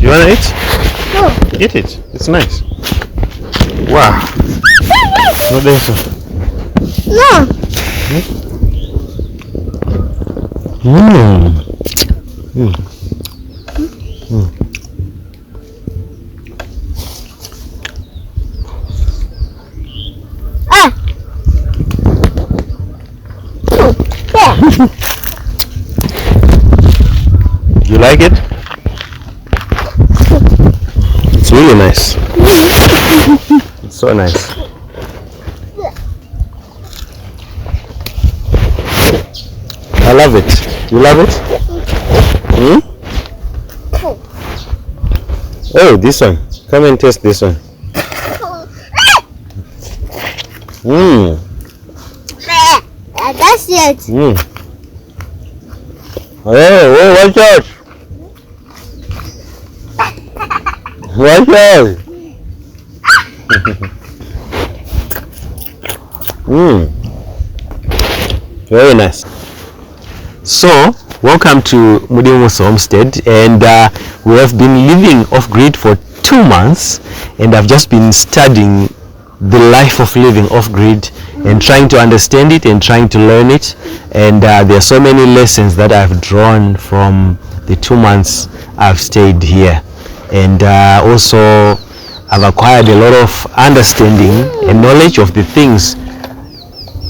You wanna eat? No. Eat it. It's nice. Wow. No, this one. No. Mmm. Mm. Mm. Ah. You like it? It's really nice. It's so nice. I love it. You love it? Hmm? Oh, this one. Come and taste this one. Mmm. That's it. Mmm. Hey, watch out! Watch out! Mmm. Very nice. So, welcome to Mudimu's Homestead, and we have been living off-grid for 2 months, and I've just been studying the life of living off-grid and trying to understand it and trying to learn it, and there are so many lessons that I've drawn from the 2 months I've stayed here, and also I've acquired a lot of understanding and knowledge of the things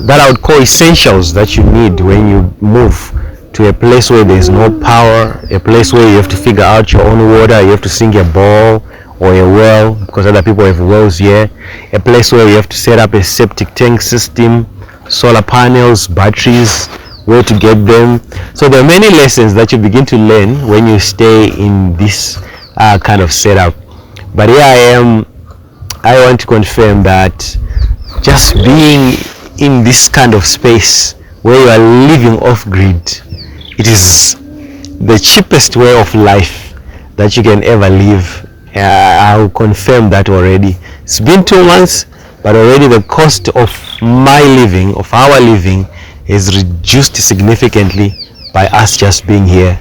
that I would call essentials that you need when you move to a place where there is no power, a place where you have to figure out your own water, you have to sink a bore or a well because other people have wells here, a place where you have to set up a septic tank system, solar panels, batteries, where to get them. So there are many lessons that you begin to learn when you stay in this kind of setup. But here I am, I want to confirm that just being in this kind of space where you are living off-grid, it is the cheapest way of life that you can ever live. I'll confirm that already. It's been 2 months, but already the cost of my living, of our living, is reduced significantly by us just being here.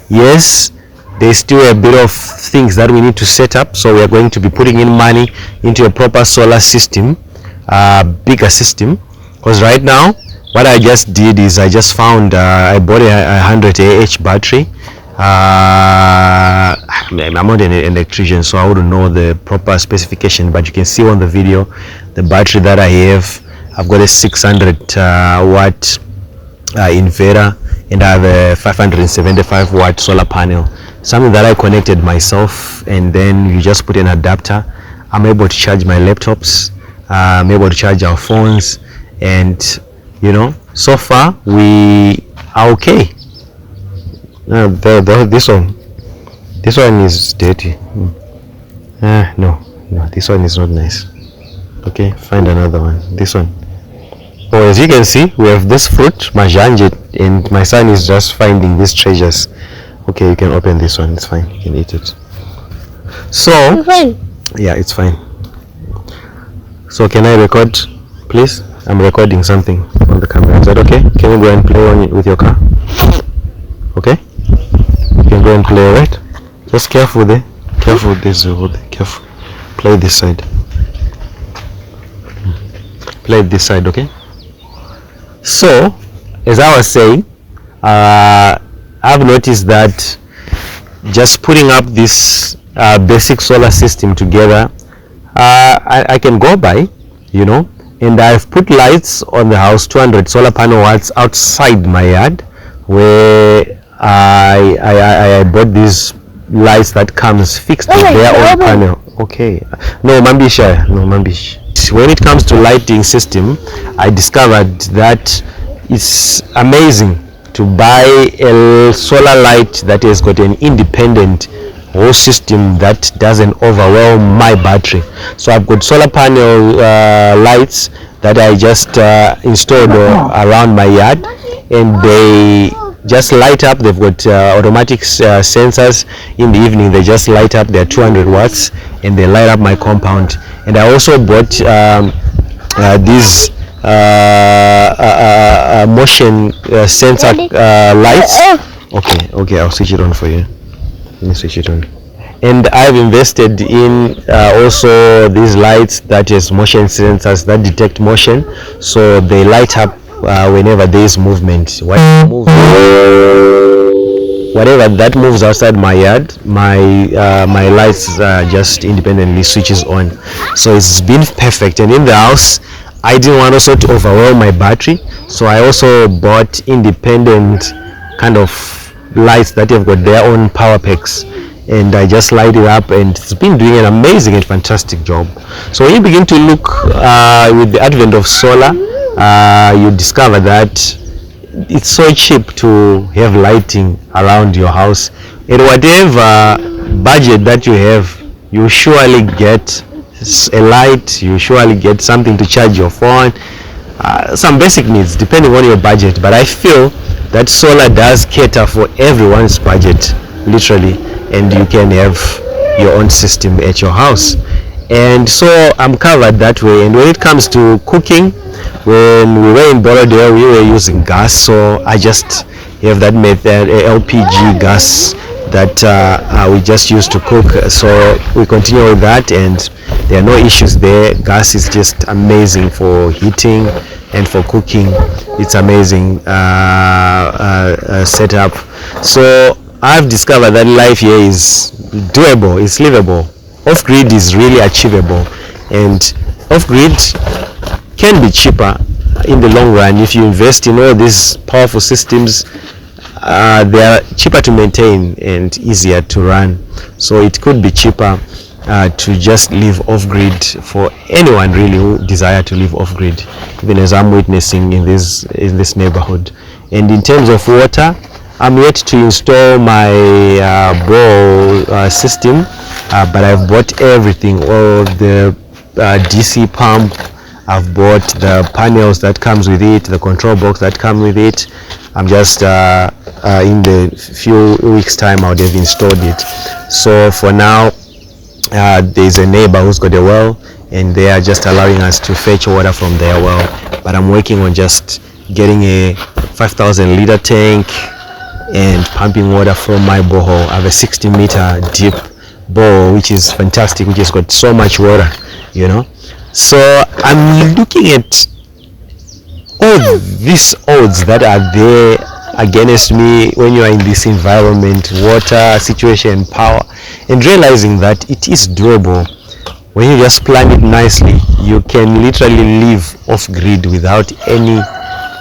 Yes, there's still a bit of things that we need to set up, so we are going to be putting in money into a proper solar system, bigger system, because right now what I just did is I just found I bought a 100 AH battery. I'm not an electrician, so I wouldn't know the proper specification, but you can see on the video the battery that I have. I've got a 600 watt inverter, and I have a 575 watt solar panel, something that I connected myself, and then you just put an adapter. I'm able to charge my laptops, I'm able to charge our phones, and you know, so far we are okay. This one is dirty. No, this one is not nice. Okay, find another one. This one. Oh, as you can see, we have this fruit, majanje, and my son is just finding these treasures. Okay, you can open this one. It's fine. You can eat it. So, yeah, it's fine. So, can I record, please? I'm recording something on the camera. Is that okay? Can you go and play on it with your car? Okay? You can go and play, right? Just careful there. Careful with this over there. Careful. Play this side. Play this side, okay? So, as I was saying, I've noticed that just putting up this basic solar system together, I can go by, you know, and I've put lights on the house, 200 solar panel watts outside my yard, where I bought these lights that comes fixed with their own panel. Okay. No, Mambisha. No, Mambish. When it comes to lighting system, I discovered that it's amazing to buy a solar light that has got an independent whole system that doesn't overwhelm my battery. So I've got solar panel lights that I just installed around my yard, and they just light up. They've got automatic sensors. In the evening they just light up. They're 200 watts and they light up my compound. And I also bought these motion sensor lights. Okay, I'll switch it on for you. Let me switch it on. And I've invested in also these lights that is motion sensors that detect motion, so they light up whenever there is movement. Whatever that moves outside my yard, my lights just independently switches on. So it's been perfect. And in the house, I didn't want also to overwhelm my battery, so I also bought independent kind of lights that have got their own power packs, and I just light it up, and it's been doing an amazing and fantastic job. So when you begin to look with the advent of solar, you discover that it's so cheap to have lighting around your house. At whatever budget that you have, you surely get a light, you surely get something to charge your phone, some basic needs depending on your budget. But I feel that solar does cater for everyone's budget, literally, and you can have your own system at your house. And so I'm covered that way. And when it comes to cooking, when we were in Borodale, we were using gas, so I just have that method, LPG gas, that we just use to cook. So we continue with that, and there are no issues there. Gas is just amazing for heating and for cooking. It's amazing setup. So I've discovered that life here is doable, it's livable. Off-grid is really achievable, and off-grid can be cheaper in the long run if you invest in all these powerful systems. They are cheaper to maintain and easier to run, so it could be cheaper to just live off-grid for anyone really who desire to live off-grid, even as I'm witnessing in this neighborhood. And in terms of water, I'm yet to install my bore system, but I've bought everything, all the DC pump, I've bought the panels that comes with it, the control box that comes with it. I'm just in the few weeks time I would have installed it. So for now, there's a neighbor who's got a well, and they are just allowing us to fetch water from their well. But I'm working on just getting a 5,000 liter tank and pumping water from my borehole. I have a 60-meter deep borehole, which is fantastic, which has got so much water, you know. So I'm looking at all these odds that are there against me when you are in this environment, water, situation, power, and realizing that it is doable. When you just plan it nicely, you can literally live off-grid without any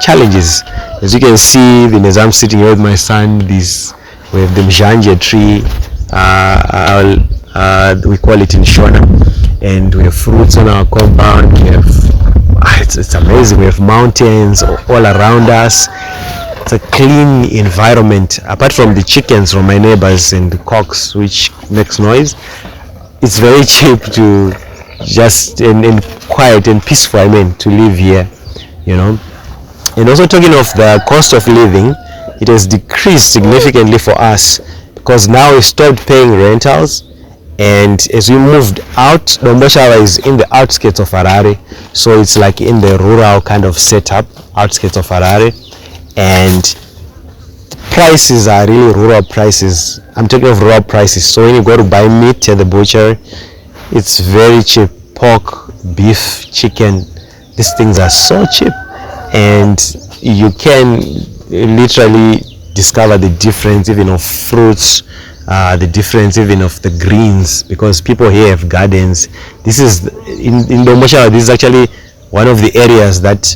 challenges. As you can see, even as I'm sitting here with my son, we have the mjanje tree, we call it in Shona, and we have fruits on our compound. We have it's amazing. We have mountains all around us. It's a clean environment. Apart from the chickens from my neighbors and the cocks which makes noise, it's very cheap to just and quiet and peaceful, I mean, to live here, you know. And also, talking of the cost of living, it has decreased significantly for us, because now we stopped paying rentals. And as we moved out, Domboshava is in the outskirts of Harare, so it's like in the rural kind of setup, outskirts of Harare, and prices are really rural prices. I'm talking of rural prices. So when you go to buy meat at the butcher, it's very cheap. Pork, beef, chicken, these things are so cheap, and you can literally discover the difference even of fruits, the difference even of the greens, because people here have gardens. This is in Domboshava, this is actually one of the areas that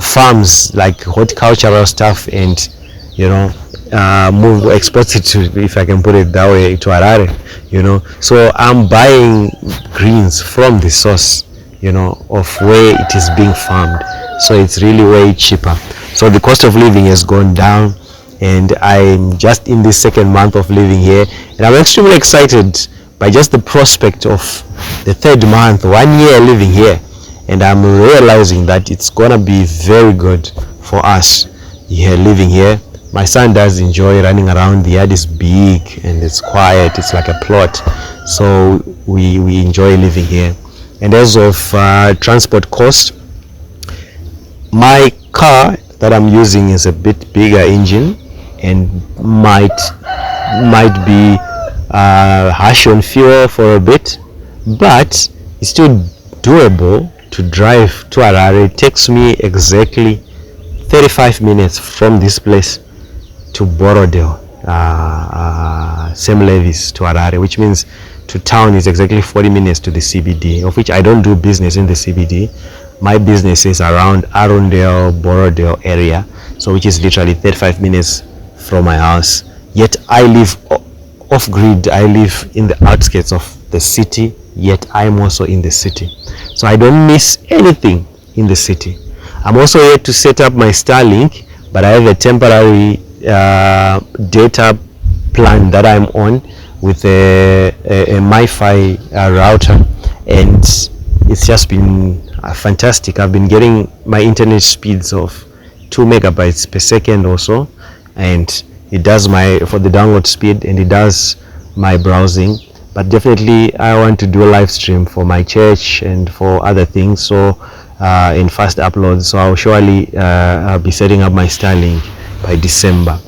farms like horticultural stuff, and you know, exports it to, if I can put it that way, to Harare, you know. So I'm buying greens from the source, you know, of where it is being farmed, so it's really way cheaper. So the cost of living has gone down, and I'm just in this second month of living here, and I'm extremely excited by just the prospect of the third month, 1 year living here, and I'm realizing that it's gonna be very good for us here living here. My son does enjoy running around. The yard is big and it's quiet, it's like a plot, so we enjoy living here. And as of transport cost, my car that I'm using is a bit bigger engine and might be harsh on fuel for a bit, but it's still doable to drive to Harare. It takes me exactly 35 minutes from this place to Borodale, St. Levis to Harare, which means to town is exactly 40 minutes to the CBD, of which I don't do business in the CBD. My business is around Arundel, Borodale area, so which is literally 35 minutes from my house. Yet I live off grid. I live in the outskirts of the city, yet I'm also in the city, so I don't miss anything in the city. I'm also here to set up my Starlink, but I have a temporary data plan that I'm on with a MiFi router, and it's just been fantastic. I've been getting my internet speeds of 2 megabytes per second or so, and it does for the download speed, and it does my browsing. But definitely I want to do a live stream for my church and for other things, so in fast uploads, so I'll surely I'll be setting up my Starlink by December.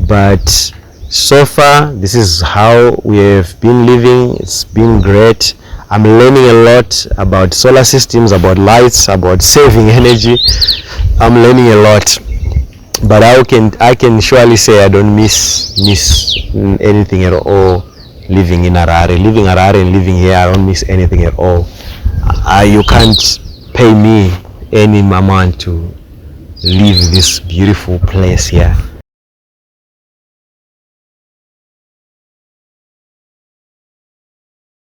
But so far this is how we have been living. It's been great. I'm learning a lot about solar systems, about lights, about saving energy. I'm learning a lot, but I can surely say I don't miss anything at all. Living in Harare and living here, I don't miss anything at all. You can't pay me any amount to leave this beautiful place here.